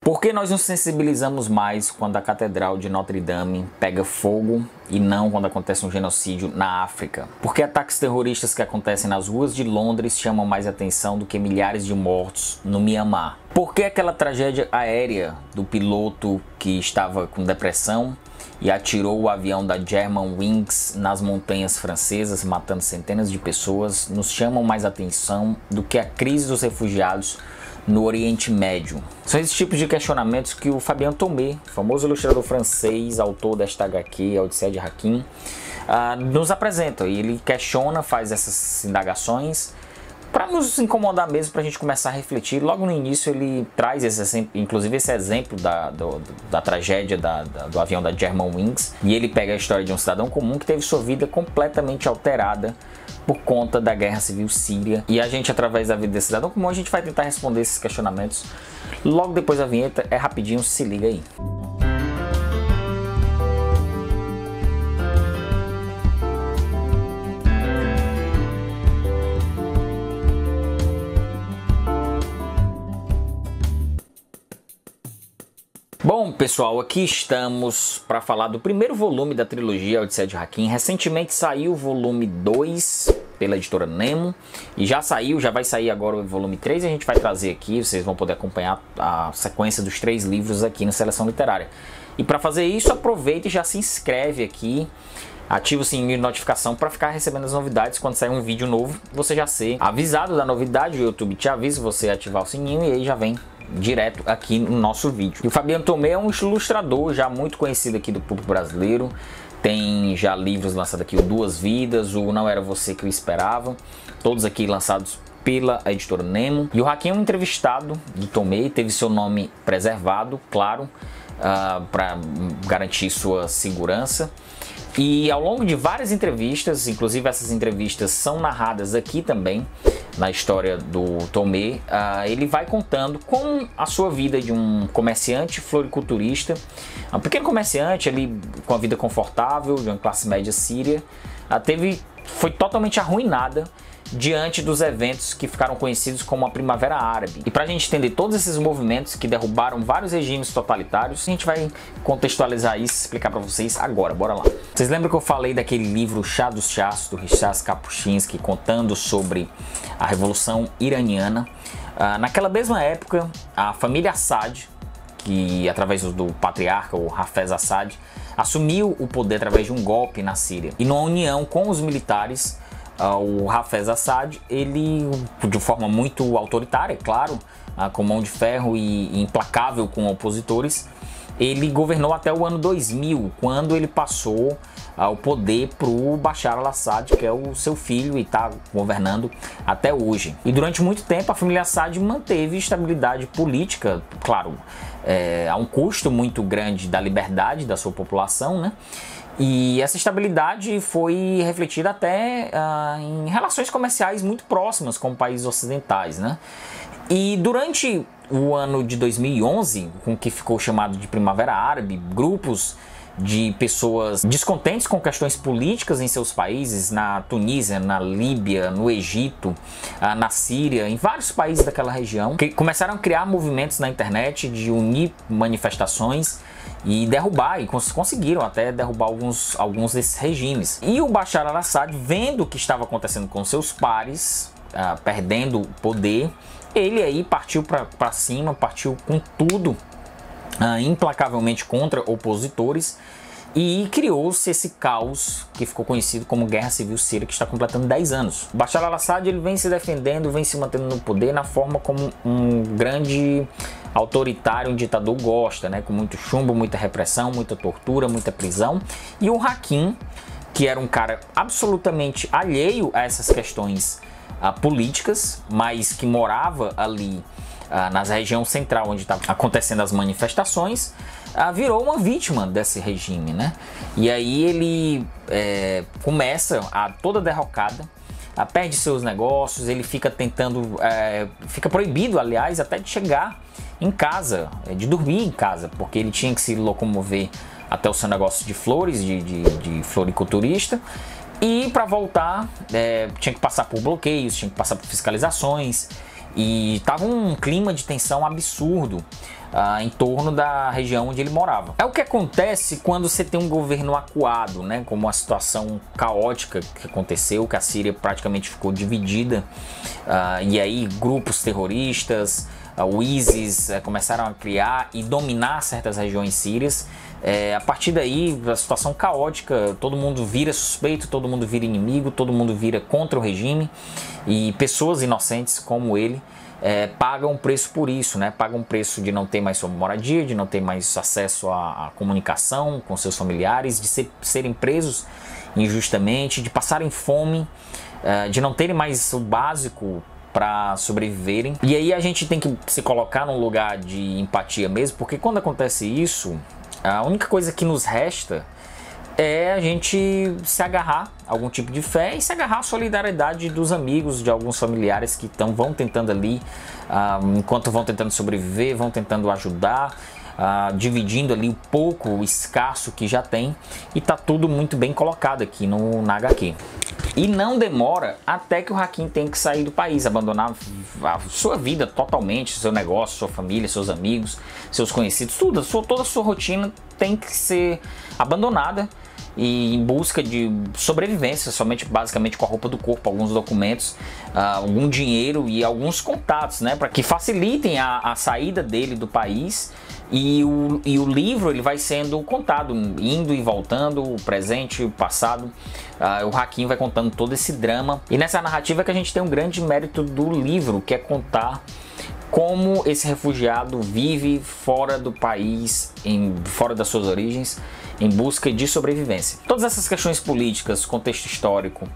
Por que nós nos sensibilizamos mais quando a Catedral de Notre Dame pega fogo e não quando acontece um genocídio na África? Por que ataques terroristas que acontecem nas ruas de Londres chamam mais atenção do que milhares de mortos no Mianmar? Por que aquela tragédia aérea do piloto que estava com depressão e atirou o avião da Germanwings nas montanhas francesas, matando centenas de pessoas, nos chamam mais atenção do que a crise dos refugiados no Oriente Médio? São esses tipos de questionamentos que o Fabien Tomé, famoso ilustrador francês, autor desta HQ, A Odisseia de Hakim, nos apresenta. E ele questiona, faz essas indagações para nos incomodar mesmo, para a gente começar a refletir. Logo no início ele traz inclusive esse exemplo da tragédia do avião da Germanwings, e ele pega a história de um cidadão comum que teve sua vida completamente alterada por conta da guerra civil síria. E a gente, através da vida desse cidadão comum, a gente vai tentar responder esses questionamentos logo depois da vinheta. É rapidinho, se liga aí. Bom, pessoal, aqui estamos para falar do primeiro volume da trilogia A Odisseia de Hakim. Recentemente saiu o volume 2 pela editora Nemo e já vai sair agora o volume 3 e a gente vai trazer aqui, vocês vão poder acompanhar a sequência dos 3 livros aqui na Seleção Literária. E para fazer isso, aproveita e já se inscreve aqui, ativa o sininho de notificação para ficar recebendo as novidades. Quando sair um vídeo novo, você já ser avisado da novidade, o YouTube te avisa, você ativar o sininho e aí já vem direto aqui no nosso vídeo. E o Fabien Tomé é um ilustrador já muito conhecido aqui do público brasileiro. Tem já livros lançados aqui, o Duas Vidas, o Não Era Você Que Eu Esperava, todos aqui lançados pela editora Nemo. E o Hakim é um entrevistado do Tomé, teve seu nome preservado, claro, para garantir sua segurança. E ao longo de várias entrevistas, inclusive essas entrevistas são narradas aqui também na história do Tomé, ele vai contando como a sua vida de um comerciante floriculturista, um pequeno comerciante ali com a vida confortável, de uma classe média síria, foi totalmente arruinada diante dos eventos que ficaram conhecidos como a Primavera Árabe. E para a gente entender todos esses movimentos que derrubaram vários regimes totalitários, a gente vai contextualizar isso, explicar para vocês agora. Bora lá. Vocês lembram que eu falei daquele livro Chá dos Chás, do Richard Kapuscinski, contando sobre a Revolução Iraniana? Naquela mesma época, a família Assad, que através do patriarca, o Hafez Assad, assumiu o poder através de um golpe na Síria. E numa união com os militares, o Hafez Assad, ele, de forma muito autoritária, claro, com mão de ferro e implacável com opositores, ele governou até o ano 2000, quando ele passou o poder para o Bashar al-Assad, que é o seu filho, e está governando até hoje. E durante muito tempo a família Assad manteve estabilidade política, claro, a um custo muito grande da liberdade da sua população, né? E essa estabilidade foi refletida até em relações comerciais muito próximas com países ocidentais, né? E durante o ano de 2011, com o que ficou chamado de Primavera Árabe, grupos de pessoas descontentes com questões políticas em seus países, na Tunísia, na Líbia, no Egito, na Síria, em vários países daquela região, que começaram a criar movimentos na internet de unir manifestações e derrubar, e conseguiram até derrubar alguns desses regimes. E o Bashar al-Assad, vendo o que estava acontecendo com seus pares, perdendo o poder, ele aí partiu para cima, partiu com tudo, implacavelmente contra opositores, e criou-se esse caos que ficou conhecido como Guerra Civil Síria, que está completando 10 anos. Bashar al-Assad, ele vem se defendendo, vem se mantendo no poder na forma como um grande autoritário, um ditador gosta, né? Com muito chumbo, muita repressão, muita tortura, muita prisão. E o Hakim, que era um cara absolutamente alheio a essas questões políticas, mas que morava ali na região central onde estavam acontecendo as manifestações, virou uma vítima desse regime, né? E aí ele começa a toda derrocada, perde seus negócios, ele fica tentando, fica proibido, aliás, até de chegar em casa, de dormir em casa, porque ele tinha que se locomover até o seu negócio de flores, de floriculturista, e para voltar tinha que passar por bloqueios, tinha que passar por fiscalizações. e tava um clima de tensão absurdo em torno da região onde ele morava. É o que acontece quando você tem um governo acuado, né? Como a situação caótica que aconteceu, que a Síria praticamente ficou dividida, e aí grupos terroristas, o ISIS começaram a criar e dominar certas regiões sírias. A partir daí, a situação caótica, todo mundo vira suspeito, todo mundo vira inimigo, todo mundo vira contra o regime, e pessoas inocentes como ele pagam um preço por isso, né? Pagam um preço de não ter mais sua moradia, de não ter mais acesso à comunicação com seus familiares, de serem presos injustamente, de passarem fome, de não terem mais o básico para sobreviverem. E aí a gente tem que se colocar num lugar de empatia mesmo, porque quando acontece isso, a única coisa que nos resta é a gente se agarrar a algum tipo de fé e se agarrar à solidariedade dos amigos, de alguns familiares que vão tentando ali, enquanto vão tentando sobreviver, vão tentando ajudar, dividindo ali o pouco, o escasso que já tem, e tá tudo muito bem colocado aqui na HQ. E não demora até que o Hakim tem que sair do país, abandonar a sua vida totalmente, seu negócio, sua família, seus amigos, seus conhecidos, toda a sua rotina tem que ser abandonada e em busca de sobrevivência, somente basicamente com a roupa do corpo, alguns documentos, algum dinheiro e alguns contatos, né, para que facilitem a saída dele do país. E o livro ele vai sendo contado, indo e voltando, o presente, o passado. O Hakim vai contando todo esse drama. E nessa narrativa que a gente tem um grande mérito do livro, que é contar como esse refugiado vive fora do país, fora das suas origens, em busca de sobrevivência. Todas essas questões políticas, contexto histórico,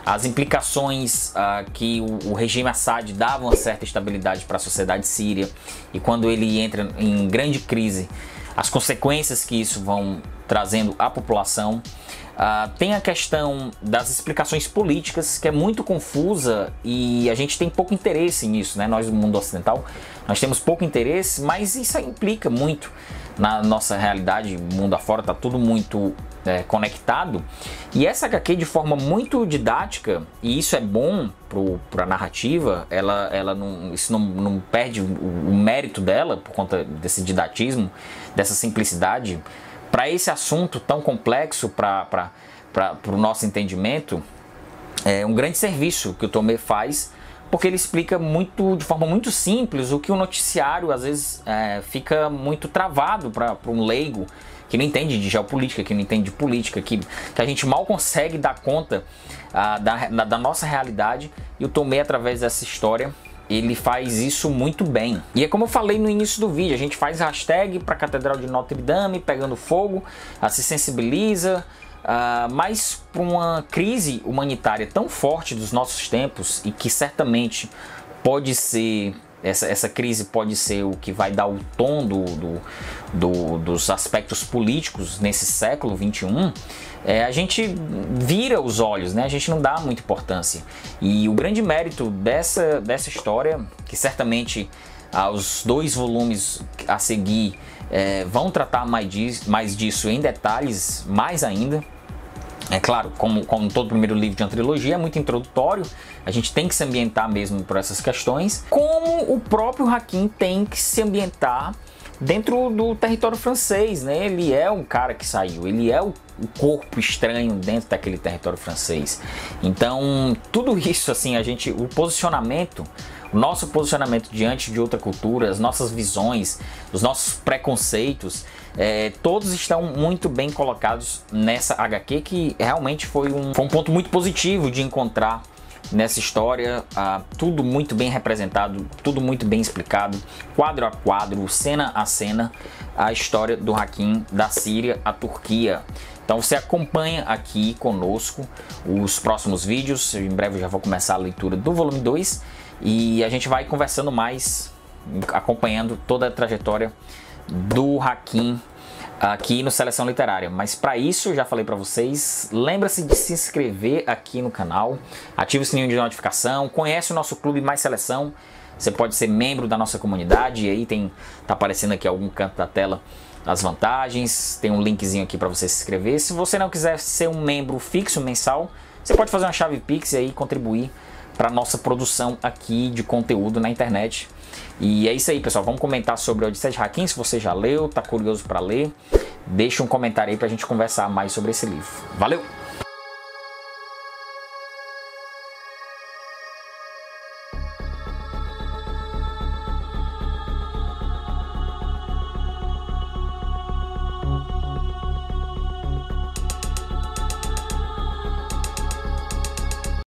as implicações que o regime Assad dava uma certa estabilidade para a sociedade síria, e quando ele entra em grande crise, as consequências que isso vão trazendo à população. Tem a questão das explicações políticas, que é muito confusa e a gente tem pouco interesse nisso, né? Nós do mundo ocidental, nós temos pouco interesse, mas isso implica muito na nossa realidade, mundo afora, está tudo muito conectado. E essa HQ, de forma muito didática, e isso é bom para a narrativa, isso não perde o mérito dela por conta desse didatismo, dessa simplicidade. Para esse assunto tão complexo, para o nosso entendimento, é um grande serviço que o Tomé faz, porque ele explica de forma muito simples o que o noticiário às vezes fica muito travado para um leigo que não entende de geopolítica, que não entende de política, que a gente mal consegue dar conta da nossa realidade, e o Tomé, através dessa história, ele faz isso muito bem. E é como eu falei no início do vídeo, a gente faz hashtag para a Catedral de Notre Dame pegando fogo, se sensibiliza, mas para uma crise humanitária tão forte dos nossos tempos, e que certamente pode ser, essa crise pode ser o que vai dar o tom dos aspectos políticos nesse século XXI, a gente vira os olhos, né? A gente não dá muita importância. E o grande mérito dessa história, que certamente os 2 volumes a seguir vão tratar mais disso em detalhes, mais ainda. É claro, como todo primeiro livro de uma trilogia, é muito introdutório, a gente tem que se ambientar mesmo por essas questões, como o próprio Hakim tem que se ambientar dentro do território francês, né? Ele é um cara que saiu, ele é o corpo estranho dentro daquele território francês. Então, tudo isso, assim, o posicionamento, o nosso posicionamento diante de outra cultura, as nossas visões, os nossos preconceitos, todos estão muito bem colocados nessa HQ, que realmente foi um ponto muito positivo de encontrar nessa história, tudo muito bem representado, tudo muito bem explicado, quadro a quadro, cena a cena, a história do Hakim da Síria à Turquia. Então você acompanha aqui conosco os próximos vídeos. Em breve eu já vou começar a leitura do volume 2 e a gente vai conversando mais, acompanhando toda a trajetória do Hakim aqui no Seleção Literária. Mas para isso, já falei para vocês, lembra-se de se inscrever aqui no canal, ative o sininho de notificação, conhece o nosso Clube Mais Seleção, você pode ser membro da nossa comunidade, e aí tá aparecendo aqui algum canto da tela as vantagens, tem um linkzinho aqui para você se inscrever. Se você não quiser ser um membro fixo mensal, você pode fazer uma chave Pix e aí contribuir para nossa produção aqui de conteúdo na internet. E é isso aí, pessoal. Vamos comentar sobre a Odisseia de Hakim. Se você já leu, tá curioso para ler, deixa um comentário aí pra gente conversar mais sobre esse livro. Valeu!